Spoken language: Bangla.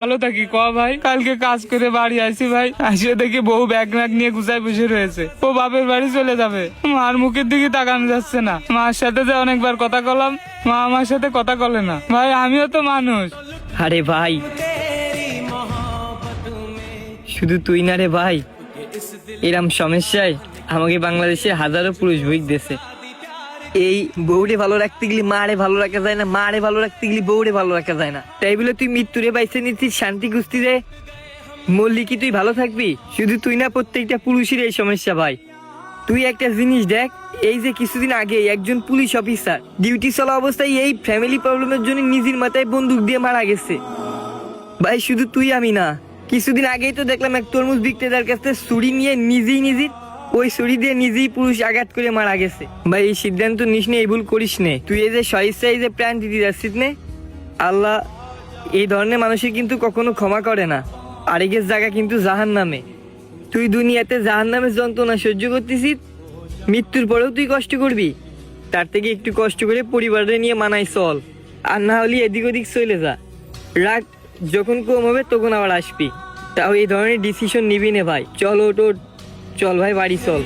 ভালো থাকি ক ভাই। কালকে কাজ করে বাড়ি আসি ভাই, আসে দেখি বউ ব্যাগ ম্যাগ নিয়ে গুছায় বসে রয়েছে। ও বাপের বাড়ি চলে যাবে। মার মুখের দিকে তাকানো যাচ্ছে না। মার সাথে যে অনেকবার কথা কলাম, মা আমার সাথে কথা বলে না। ভাই আমিও তো মানুষ। আরে ভাই, শুধু তুই না রে ভাই, এরম সমস্যায় আমাকে বাংলাদেশে হাজারো পুরুষ ভুগ দিয়েছে। এই বউরে ভালো রাখতে গেলে মারে ভালো রাখা যায় না, মারে ভালো রাখতে গেলে বউরে ভালো রাখা যায় না। তাই বলে তুই মৃত্যুরে বাইসে নিচ্ছিস শান্তি খুঁজতি রে। মরলি কি তুই ভালো থাকবি? শুধু তুই না, প্রত্যেকটা পুরুষের এই সমস্যা ভাই। তুই একটা জিনিস দেখ, এই যে কিছুদিন আগে একজন পুলিশ অফিসার ডিউটি চলা অবস্থায় এই ফ্যামিলি প্রবলেমের জন্য নিজের মাথায় বন্দুক দিয়ে মারা গেছে। ভাই শুধু তুই আমি না, কিছুদিন আগেই তো দেখলাম এক তরমুজ বিক্রেতার কাছে ছুরি নিয়ে নিজেই ওই ছুরি দিয়ে নিজেই পুরুষ আঘাত করে মারা গেছে। ভাই এই সিদ্ধান্ত নিস নে, এই ভুল করিস নে। তুই এই যে স্বেচ্ছায় যে প্রাণ দিতে যাচ্ছিস নে, আল্লাহ এই ধরনের মানুষের কিন্তু কখনো ক্ষমা করে না। আরেকের জায়গা কিন্তু জাহান্নামে। তুই দুনিয়াতে জাহান্নামের যন্ত্রণা সহ্য করতেছিস, মৃত্যুর পরেও তুই কষ্ট করবি? তার থেকে একটু কষ্ট করে পরিবারে নিয়ে মানাই চল। আর না হলে এদিক ওদিক চলে যা। রাগ যখন কম হবে তখন আবার আসবি। তাও এই ধরনের ডিসিশন নিবি না ভাই। চল ওঠ, চল ভাই বাড়ি চল।